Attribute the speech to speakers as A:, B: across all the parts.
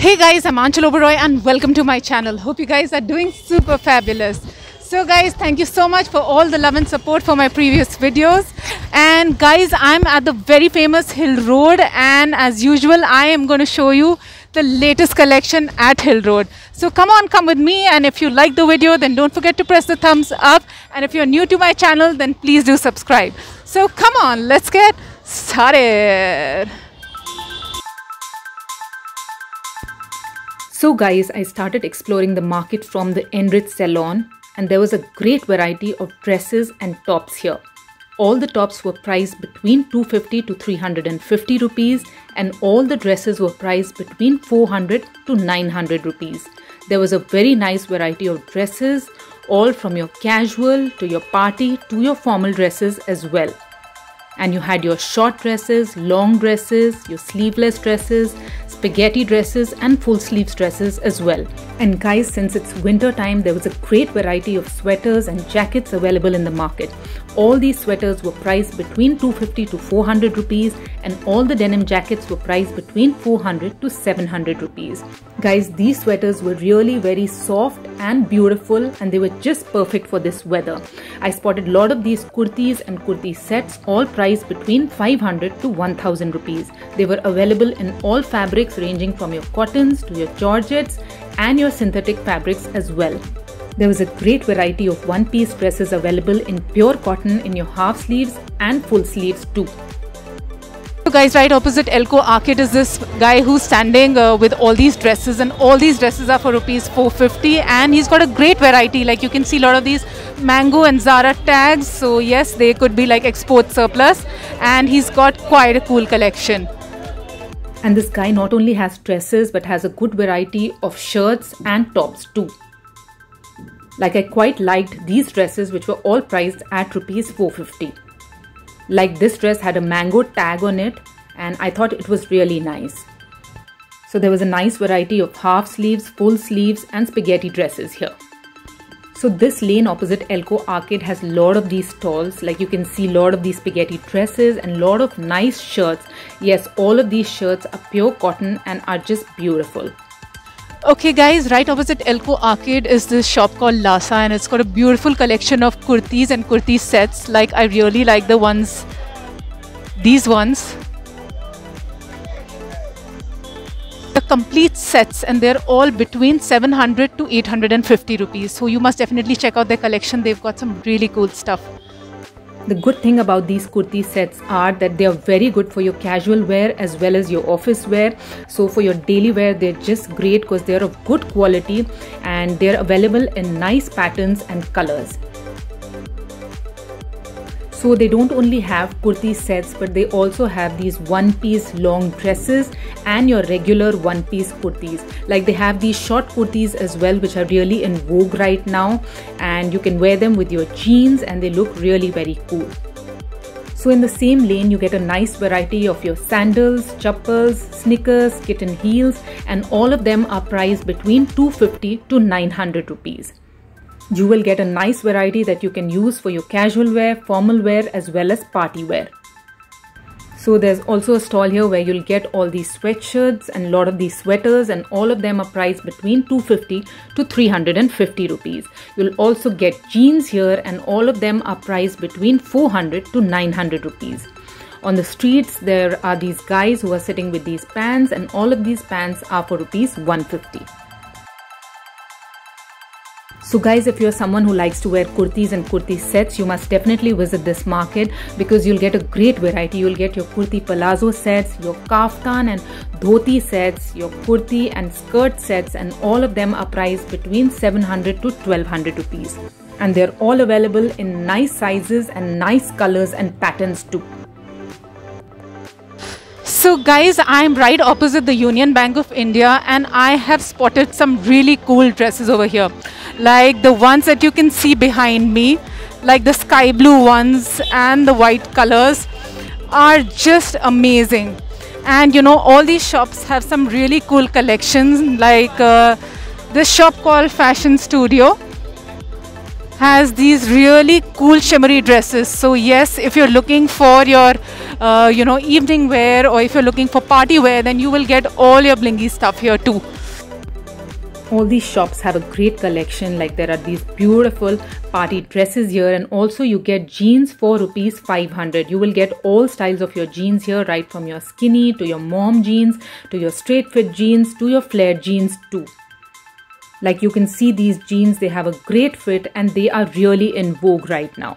A: Hey guys, I'm Aanchal Oberoi and welcome to my channel. Hope you guys are doing super fabulous. So guys, thank you so much for all the love and support for my previous videos. And guys, I'm at the very famous Hill Road, and as usual, I am going to show you the latest collection at Hill Road. So come on, come with me, and if you like the video, then don't forget to press the thumbs up. And if you're new to my channel, then please do subscribe. So come on, let's get started. So guys, I started exploring the market from the Enrich Salon, and there was a great variety of dresses and tops here. All the tops were priced between 250 to 350 rupees, and all the dresses were priced between 400 to 900 rupees. There was a very nice variety of dresses, all from your casual to your party to your formal dresses as well. And you had your short dresses, long dresses, your sleeveless dresses, spaghetti dresses and full sleeves dresses as well. And guys, since it's winter time, there was a great variety of sweaters and jackets available in the market. All these sweaters were priced between 250 to 400 rupees, and all the denim jackets were priced between 400 to 700 rupees. Guys, these sweaters were really very soft and beautiful, and they were just perfect for this weather. I spotted a lot of these kurtis and kurti sets, all priced between 500 to 1000 rupees. They were available in all fabrics ranging from your cottons to your georgettes and your synthetic fabrics as well. There was a great variety of one-piece dresses available in pure cotton in your half sleeves and full sleeves too. So guys, right opposite Elko Arcade is this guy who's standing with all these dresses, and all these dresses are for rupees 450, and he's got a great variety. Like you can see a lot of these Mango and Zara tags, so yes, they could be like export surplus, and he's got quite a cool collection. And this guy not only has dresses but has a good variety of shirts and tops too. Like I quite liked these dresses, which were all priced at rupees 450. Like this dress had a mango tag on it, and I thought it was really nice. So there was a nice variety of half sleeves, full sleeves and spaghetti dresses here. So this lane opposite Elko Arcade has a lot of these stalls. Like you can see a lot of these spaghetti dresses and a lot of nice shirts. Yes, all of these shirts are pure cotton and are just beautiful. Okay guys, right opposite Elko Arcade is this shop called Lasa, and it's got a beautiful collection of kurtis and kurti sets. Like I really like the ones, these ones. The complete sets, and they're all between 700 to 850 rupees. So you must definitely check out their collection. They've got some really cool stuff. The good thing about these kurti sets are that they are very good for your casual wear as well as your office wear. So for your daily wear, they're just great because they're of good quality and they're available in nice patterns and colors. So they don't only have kurti sets, but they also have these one-piece long dresses and your regular one-piece kurtis. Like they have these short kurtis as well, which are really in vogue right now, and you can wear them with your jeans and they look really very cool. So in the same lane, you get a nice variety of your sandals, chappals, sneakers, kitten heels, and all of them are priced between 250 to 900 rupees. You will get a nice variety that you can use for your casual wear, formal wear as well as party wear. So there's also a stall here where you'll get all these sweatshirts and a lot of these sweaters, and all of them are priced between 250 to 350 rupees. You'll also get jeans here, and all of them are priced between 400 to 900 rupees. On the streets, there are these guys who are sitting with these pants, and all of these pants are for rupees 150. So guys, if you're someone who likes to wear kurtis and kurti sets, you must definitely visit this market because you'll get a great variety. You'll get your kurti palazzo sets, your kaftan and dhoti sets, your kurti and skirt sets, and all of them are priced between 700 to 1200 rupees. And they're all available in nice sizes and nice colors and patterns too. So guys, I'm right opposite the Union Bank of India, and I have spotted some really cool dresses over here. Like the ones that you can see behind me, like the sky blue ones and the white colors are just amazing. And you know, all these shops have some really cool collections. Like this shop called Fashion Studio has these really cool shimmery dresses. So yes, if you're looking for your evening wear, or if you're looking for party wear, then you will get all your blingy stuff here too. All these shops have a great collection, like there are these beautiful party dresses here, and also you get jeans for rupees 500. You will get all styles of your jeans here, right from your skinny to your mom jeans to your straight fit jeans to your flared jeans too. Like you can see, these jeans, they have a great fit and they are really in vogue right now.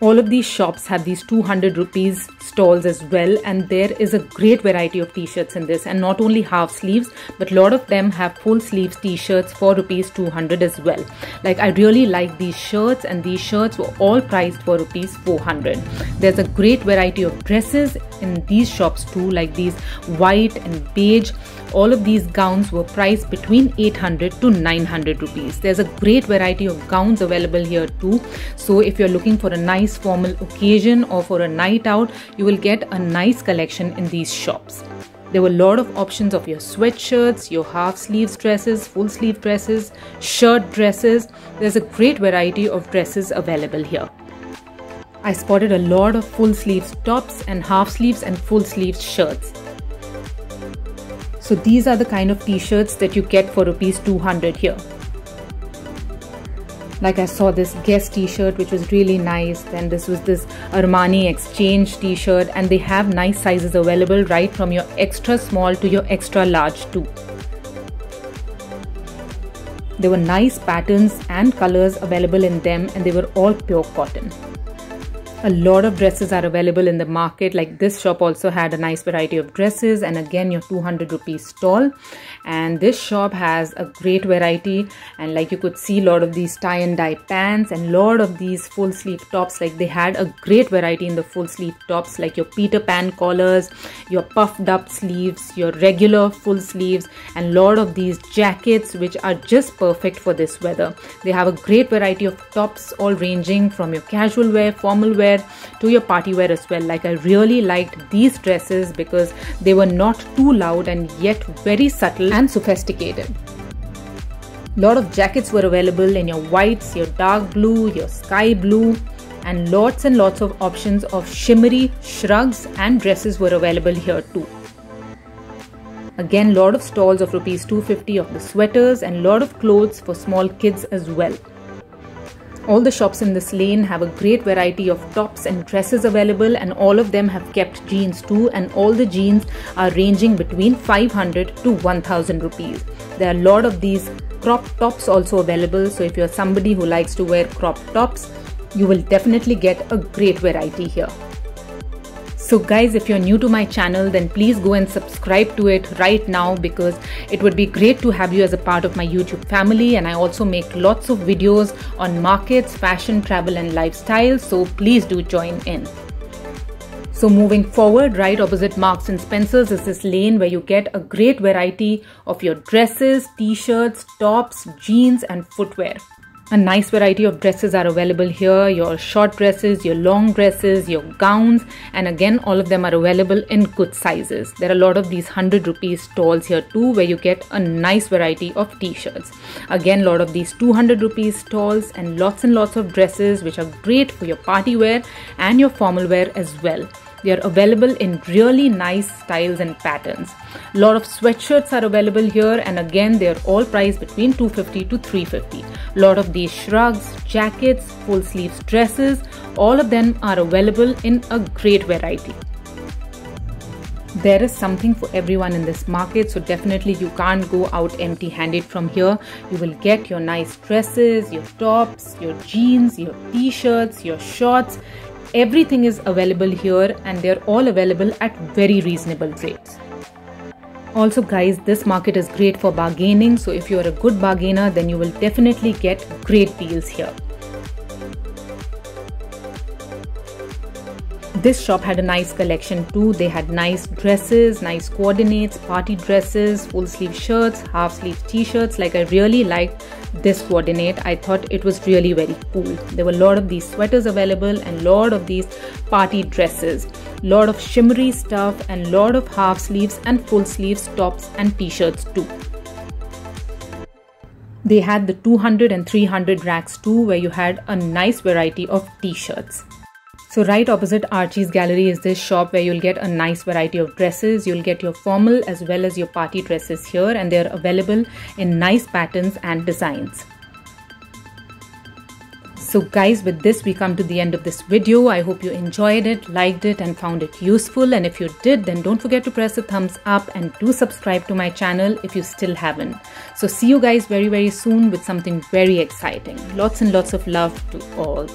A: All of these shops have these 200 rupees stalls as well, and there is a great variety of t-shirts in this, and not only half sleeves but a lot of them have full sleeves t-shirts for rupees 200 as well. Like I really like these shirts, and these shirts were all priced for rupees 400. There's a great variety of dresses in these shops too, like these white and beige. All of these gowns were priced between 800 to 900 rupees. There's a great variety of gowns available here too. So if you're looking for a nice formal occasion or for a night out, you will get a nice collection in these shops. There were a lot of options of your sweatshirts, your half sleeves dresses, full sleeve dresses, shirt dresses. There's a great variety of dresses available here. I spotted a lot of full sleeves tops and half sleeves and full sleeves shirts. So these are the kind of t-shirts that you get for rupees 200 here. Like I saw this Guess t-shirt which was really nice. Then this was this Armani Exchange t-shirt, and they have nice sizes available right from your extra small to your extra large too. There were nice patterns and colors available in them, and they were all pure cotton. A lot of dresses are available in the market. Like this shop also had a nice variety of dresses, and again your 200 rupees stall. And this shop has a great variety, and like you could see a lot of these tie and dye pants and lot of these full sleeve tops. Like they had a great variety in the full sleeve tops, like your Peter Pan collars, your puffed up sleeves, your regular full sleeves, and lot of these jackets which are just perfect for this weather. They have a great variety of tops, all ranging from your casual wear, formal wear to your party wear as well. Like I really liked these dresses because they were not too loud and yet very subtle and sophisticated. Lot of jackets were available in your whites, your dark blue, your sky blue, and lots of options of shimmery shrugs and dresses were available here too. Again, lot of stalls of rupees 250 of the sweaters, and lot of clothes for small kids as well. All the shops in this lane have a great variety of tops and dresses available, and all of them have kept jeans too, and all the jeans are ranging between 500 to 1000 rupees. There are a lot of these crop tops also available, so if you're somebody who likes to wear crop tops, you will definitely get a great variety here. So guys, if you're new to my channel, then please go and subscribe to it right now, because it would be great to have you as a part of my YouTube family. And I also make lots of videos on markets, fashion, travel and lifestyle, so please do join in. So moving forward, right opposite Marks and Spencer's is this lane where you get a great variety of your dresses, t-shirts, tops, jeans and footwear. A nice variety of dresses are available here, your short dresses, your long dresses, your gowns, and again all of them are available in good sizes. There are a lot of these 100 rupees stalls here too, where you get a nice variety of t-shirts. Again, a lot of these 200 rupees stalls, and lots of dresses which are great for your party wear and your formal wear as well. They are available in really nice styles and patterns. A lot of sweatshirts are available here, and again they are all priced between 250 to 350. A lot of these shrugs, jackets, full sleeves dresses, all of them are available in a great variety. There is something for everyone in this market, so definitely you can't go out empty-handed from here. You will get your nice dresses, your tops, your jeans, your t-shirts, your shorts. Everything is available here, and they're all available at very reasonable rates. Also guys, this market is great for bargaining, so if you're a good bargainer, then you will definitely get great deals here. This shop had a nice collection too. They had nice dresses, nice coordinates, party dresses, full sleeve shirts, half sleeve t-shirts. Like I really liked this coordinate. I thought it was really very cool. There were a lot of these sweaters available and a lot of these party dresses. A lot of shimmery stuff and a lot of half sleeves and full sleeves tops and t-shirts too. They had the 200 and 300 racks too, where you had a nice variety of t-shirts. So right opposite Archie's Gallery is this shop where you'll get a nice variety of dresses. You'll get your formal as well as your party dresses here, and they're available in nice patterns and designs. So guys, with this we come to the end of this video. I hope you enjoyed it, liked it and found it useful. And if you did, then don't forget to press the thumbs up and do subscribe to my channel if you still haven't. So see you guys very soon with something very exciting. Lots and lots of love to all.